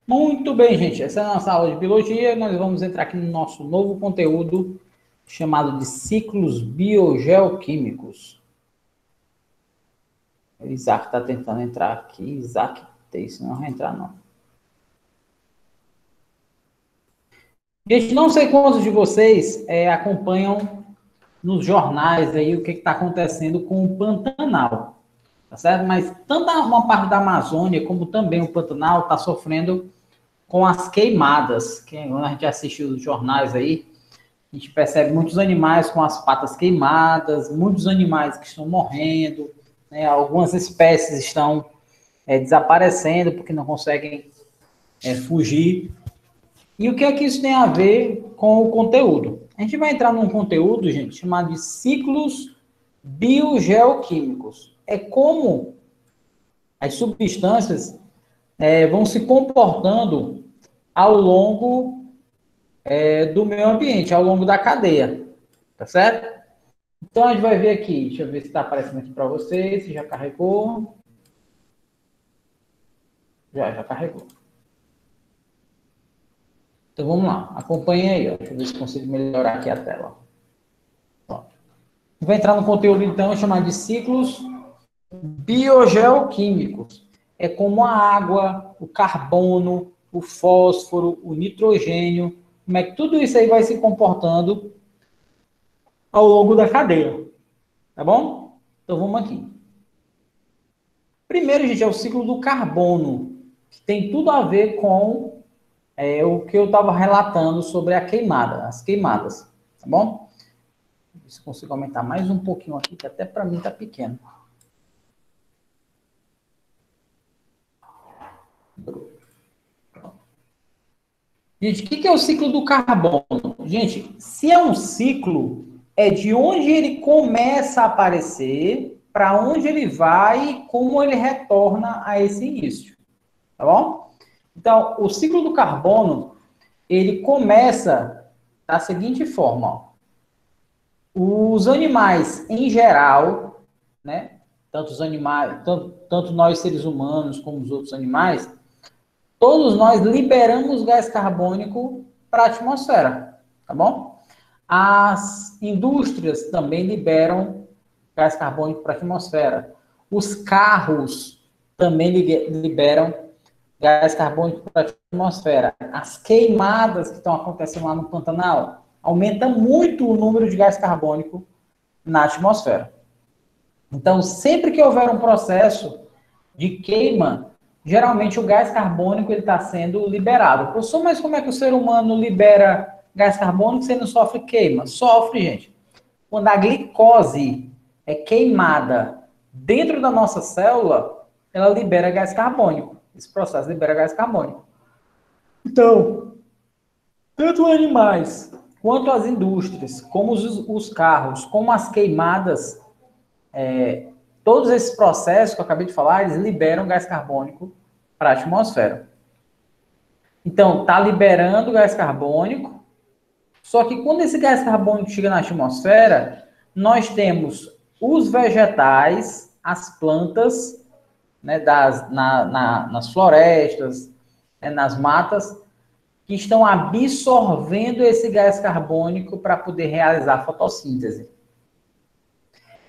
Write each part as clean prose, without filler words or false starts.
Muito bem, gente. Essa é a nossa aula de biologia. Nós vamos entrar aqui no nosso novo conteúdo chamado de ciclos biogeoquímicos. O Isaac está tentando entrar aqui. Isaac, isso não vai entrar, não. Gente, não sei quantos de vocês acompanham nos jornais aí o que está acontecendo com o Pantanal, tá certo? Mas tanto uma parte da Amazônia como também o Pantanal está sofrendo com as queimadas. Quando a gente assiste os jornais aí, a gente percebe muitos animais com as patas queimadas, muitos animais que estão morrendo, né? Algumas espécies estão desaparecendo porque não conseguem fugir. E o que é que isso tem a ver com o conteúdo? A gente vai entrar num conteúdo, gente, chamado de ciclos biogeoquímicos. É como as substâncias vão se comportando ao longo do meio ambiente, ao longo da cadeia, tá certo? Então, a gente vai ver aqui, deixa eu ver se está aparecendo aqui para vocês, se já carregou. Já carregou. Então, vamos lá, acompanhe aí, ó. Deixa eu ver se consigo melhorar aqui a tela. Pronto. Vai entrar no conteúdo, então, chamado de ciclos biogeoquímicos. É como a água, o carbono, o fósforo, o nitrogênio, como é que tudo isso aí vai se comportando ao longo da cadeia. Tá bom? Então, vamos aqui. Primeiro, gente, é o ciclo do carbono, que tem tudo a ver com o que eu estava relatando sobre a queimada, as queimadas, tá bom? Ver se consigo aumentar mais um pouquinho aqui, que até para mim está pequeno. Gente, o que é o ciclo do carbono? Gente, se é um ciclo, é de onde ele começa a aparecer, para onde ele vai e como ele retorna a esse início, tá bom? Então, o ciclo do carbono, ele começa da seguinte forma, ó. Os animais, em geral, né, tanto os animais, tanto nós seres humanos como os outros animais, todos nós liberamos gás carbônico para a atmosfera, tá bom? As indústrias também liberam gás carbônico para a atmosfera. Os carros também liberam gás carbônico para a atmosfera. As queimadas que estão acontecendo lá no Pantanal aumenta muito o número de gás carbônico na atmosfera. Então, sempre que houver um processo de queima, geralmente o gás carbônico está sendo liberado. Professor, mas como é que o ser humano libera gás carbônico se ele não sofre queima? Sofre, gente. Quando a glicose é queimada dentro da nossa célula, ela libera gás carbônico. Esse processo libera gás carbônico. Então, tanto animais, quanto as indústrias, como os carros, como as queimadas, todos esses processos que eu acabei de falar, eles liberam gás carbônico para a atmosfera. Então, está liberando gás carbônico, só que quando esse gás carbônico chega na atmosfera, nós temos os vegetais, as plantas, né, nas florestas, nas matas, que estão absorvendo esse gás carbônico para poder realizar a fotossíntese.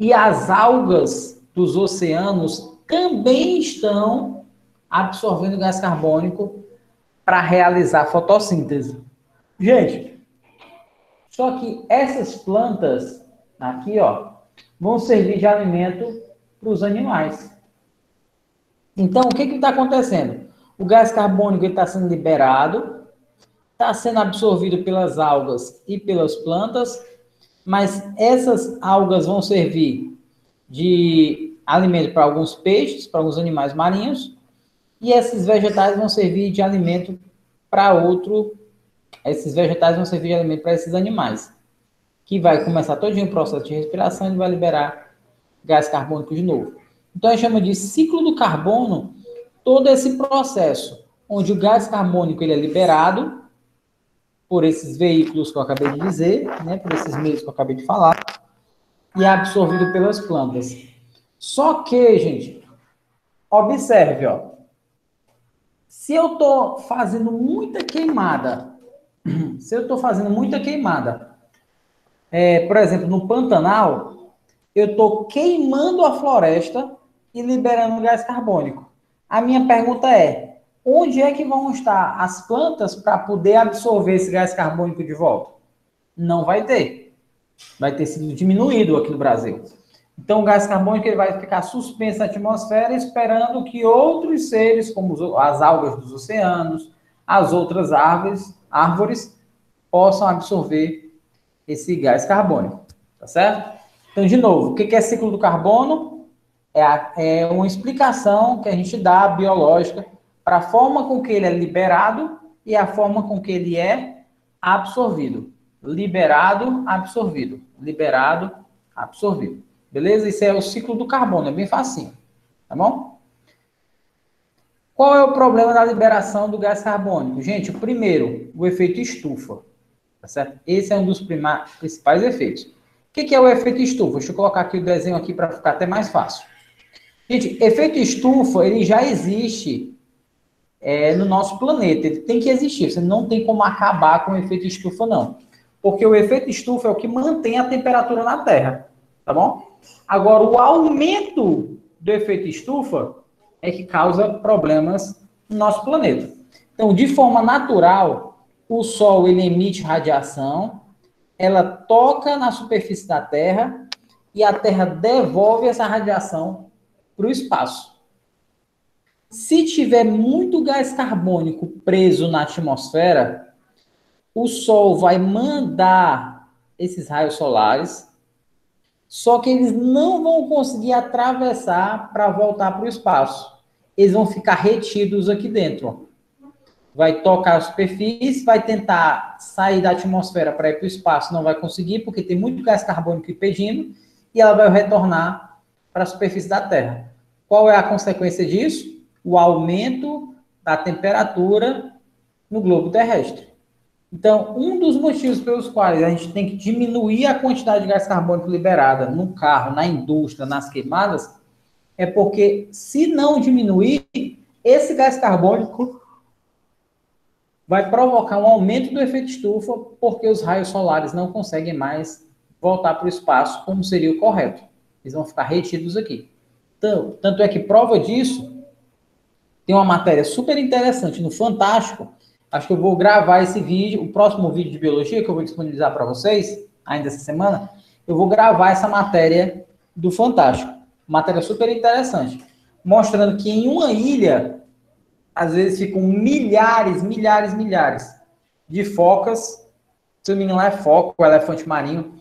E as algas dos oceanos também estão absorvendo gás carbônico para realizar a fotossíntese. Gente, só que essas plantas aqui, ó, vão servir de alimento para os animais. Então, o que está acontecendo? O gás carbônico está sendo liberado, está sendo absorvido pelas algas e pelas plantas, mas essas algas vão servir de alimento para alguns peixes, para alguns animais marinhos, e esses vegetais vão servir de alimento para esses vegetais vão servir de alimento para esses animais, que vai começar todo o processo de respiração e vai liberar gás carbônico de novo. Então, a gente chama de ciclo do carbono todo esse processo, onde o gás carbônico ele é liberado por esses veículos que eu acabei de dizer, né, por esses meios que eu acabei de falar, e é absorvido pelas plantas. Só que, gente, observe, ó, Se eu estou fazendo muita queimada, se eu estou fazendo muita queimada, por exemplo, no Pantanal, eu estou queimando a floresta e liberando gás carbônico. A minha pergunta é, onde é que vão estar as plantas para poder absorver esse gás carbônico de volta? Não vai ter. Vai ter sido diminuído aqui no Brasil. Então, o gás carbônico ele vai ficar suspenso na atmosfera, esperando que outros seres, como as algas dos oceanos, as outras árvores possam absorver esse gás carbônico. Tá certo? Então, de novo, o que é ciclo do carbono? É uma explicação que a gente dá biológica para a forma com que ele é liberado e a forma com que ele é absorvido. Liberado, absorvido. Liberado, absorvido. Beleza? Isso é o ciclo do carbono, é bem facinho. Tá bom? Qual é o problema da liberação do gás carbônico? Gente, o primeiro, o efeito estufa. Tá certo? Esse é um dos principais efeitos. O que é o efeito estufa? Deixa eu colocar aqui o desenho aqui para ficar até mais fácil. Gente, efeito estufa, ele já existe no nosso planeta. Ele tem que existir. Você não tem como acabar com o efeito estufa, não. Porque o efeito estufa é o que mantém a temperatura na Terra. Tá bom? Agora, o aumento do efeito estufa é que causa problemas no nosso planeta. Então, de forma natural, o Sol ele emite radiação, ela toca na superfície da Terra e a Terra devolve essa radiação para o espaço. Se tiver muito gás carbônico preso na atmosfera, o Sol vai mandar esses raios solares, só que eles não vão conseguir atravessar para voltar para o espaço. Eles vão ficar retidos aqui dentro. Vai tocar a superfície, vai tentar sair da atmosfera para ir para o espaço, não vai conseguir, porque tem muito gás carbônico impedindo, e ela vai retornar para a superfície da Terra. Qual é a consequência disso? O aumento da temperatura no globo terrestre. Então, um dos motivos pelos quais a gente tem que diminuir a quantidade de gás carbônico liberada no carro, na indústria, nas queimadas, é porque, se não diminuir, esse gás carbônico vai provocar um aumento do efeito estufa, porque os raios solares não conseguem mais voltar para o espaço como seria o correto. Eles vão ficar retidos aqui. Então, tanto é que prova disso, tem uma matéria super interessante no Fantástico. Acho que eu vou gravar esse vídeo, o próximo vídeo de biologia que eu vou disponibilizar para vocês, ainda essa semana, eu vou gravar essa matéria do Fantástico. Matéria super interessante. Mostrando que em uma ilha, às vezes ficam milhares de focas, se não me engano é foca, o elefante marinho,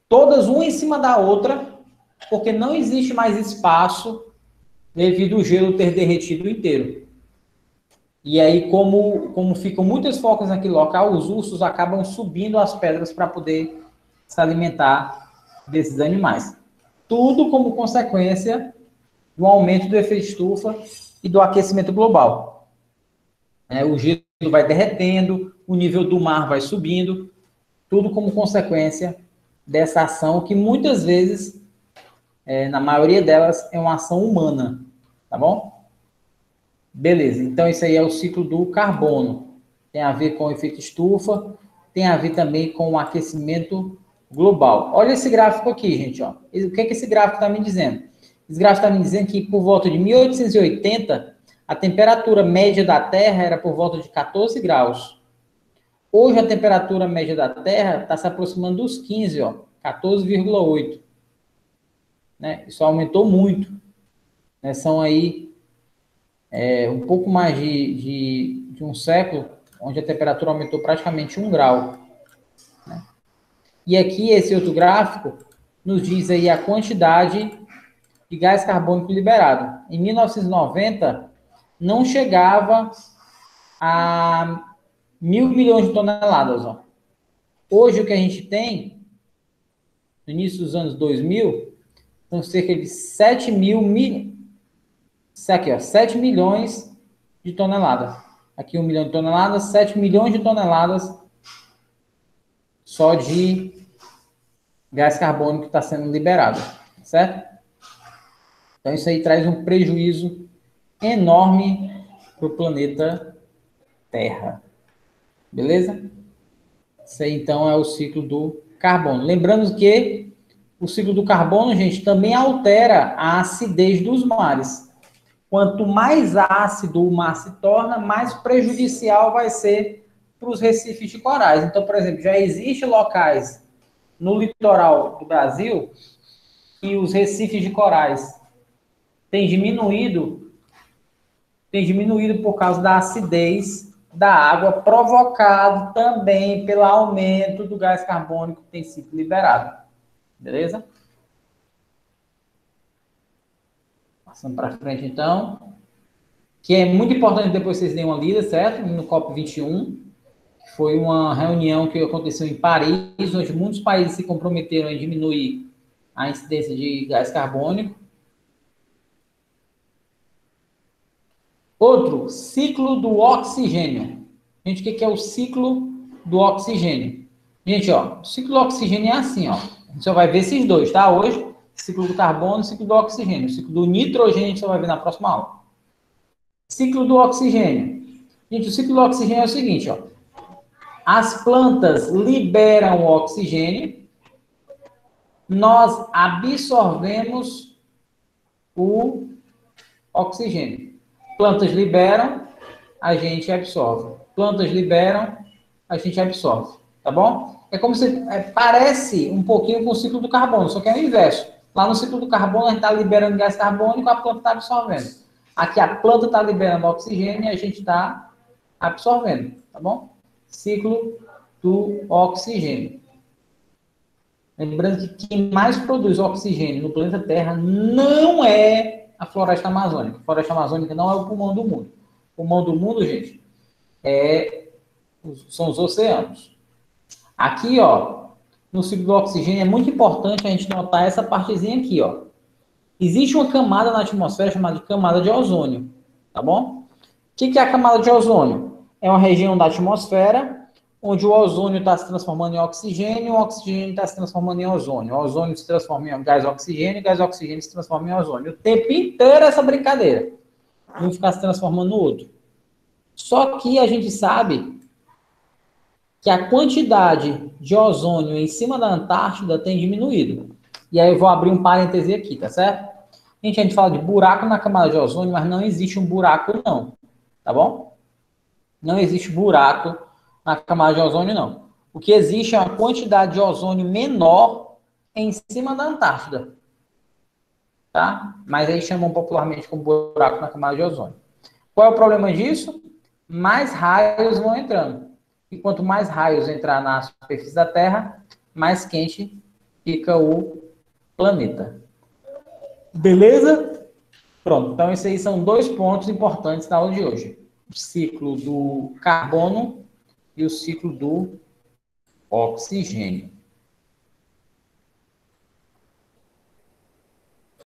todas uma em cima da outra, porque não existe mais espaço devido ao gelo ter derretido inteiro. E aí, como ficam muitas focas naquele local, os ursos acabam subindo as pedras para poder se alimentar desses animais. Tudo como consequência do aumento do efeito estufa e do aquecimento global. O gelo vai derretendo, o nível do mar vai subindo, tudo como consequência dessa ação que muitas vezes, na maioria delas, é uma ação humana, tá bom? Beleza, então isso aí é o ciclo do carbono. Tem a ver com o efeito estufa, tem a ver também com o aquecimento global. Olha esse gráfico aqui, gente. Ó. O que esse gráfico está me dizendo? Esse gráfico está me dizendo que por volta de 1880, a temperatura média da Terra era por volta de 14 graus. Hoje a temperatura média da Terra está se aproximando dos 15, ó, 14,8. Né? Isso aumentou muito. Né? São aí um pouco mais de um século, onde a temperatura aumentou praticamente 1 grau. Né? E aqui, esse outro gráfico, nos diz aí a quantidade de gás carbônico liberado. Em 1990, não chegava a 1.000 milhões de toneladas. Ó. Hoje, o que a gente tem, no início dos anos 2000, são cerca de 7 milhões de toneladas. Aqui 1 milhão de toneladas, 7 milhões de toneladas só de gás carbônico que está sendo liberado, certo? Então, isso aí traz um prejuízo enorme para o planeta Terra. Beleza? Isso aí, então, é o ciclo do carbono. Lembrando que o ciclo do carbono, gente, também altera a acidez dos mares. Quanto mais ácido o mar se torna, mais prejudicial vai ser para os recifes de corais. Então, por exemplo, já existem locais no litoral do Brasil e os recifes de corais têm diminuído por causa da acidez da água, provocado também pelo aumento do gás carbônico que tem sido liberado. Beleza? Passando para frente, então. Que é muito importante depois vocês deem uma lida, certo? No COP21, que foi uma reunião que aconteceu em Paris, onde muitos países se comprometeram a diminuir a incidência de gás carbônico. Outro, ciclo do oxigênio. Gente, o que é o ciclo do oxigênio? Gente, ó, o ciclo do oxigênio é assim, ó. A gente só vai ver esses dois, tá? Hoje, ciclo do carbono e ciclo do oxigênio. O ciclo do nitrogênio a gente só vai ver na próxima aula. Ciclo do oxigênio. Gente, o ciclo do oxigênio é o seguinte, ó. As plantas liberam o oxigênio, nós absorvemos o oxigênio. Plantas liberam, a gente absorve. Plantas liberam, a gente absorve. Tá bom? É como se parece um pouquinho com o ciclo do carbono, só que é o inverso. Lá no ciclo do carbono, a gente está liberando gás carbônico, a planta está absorvendo. Aqui a planta está liberando oxigênio e a gente está absorvendo. Tá bom? Ciclo do oxigênio. Lembrando que quem mais produz oxigênio no planeta Terra não é a floresta amazônica. A floresta amazônica não é o pulmão do mundo. O pulmão do mundo, gente, são os oceanos. Aqui, ó, no ciclo do oxigênio, é muito importante a gente notar essa partezinha aqui, ó. Existe uma camada na atmosfera chamada de camada de ozônio, tá bom? O que é a camada de ozônio? É uma região da atmosfera onde o ozônio está se transformando em oxigênio, o oxigênio está se transformando em ozônio. O ozônio se transforma em gás oxigênio, o gás oxigênio se transforma em ozônio. O tempo inteiro essa brincadeira. Um ficar se transformando no outro. Só que a gente sabe que a quantidade de ozônio em cima da Antártida tem diminuído. E aí eu vou abrir um parêntese aqui, tá certo? Gente, a gente fala de buraco na camada de ozônio, mas não existe um buraco não, tá bom? Não existe buraco na camada de ozônio, não. O que existe é uma quantidade de ozônio menor em cima da Antártida. Tá? Mas aí chamam popularmente como buraco na camada de ozônio. Qual é o problema disso? Mais raios vão entrando. E quanto mais raios entrar na superfície da Terra, mais quente fica o planeta. Beleza? Pronto. Então, esses aí são dois pontos importantes da aula de hoje. O ciclo do carbono e o ciclo do oxigênio.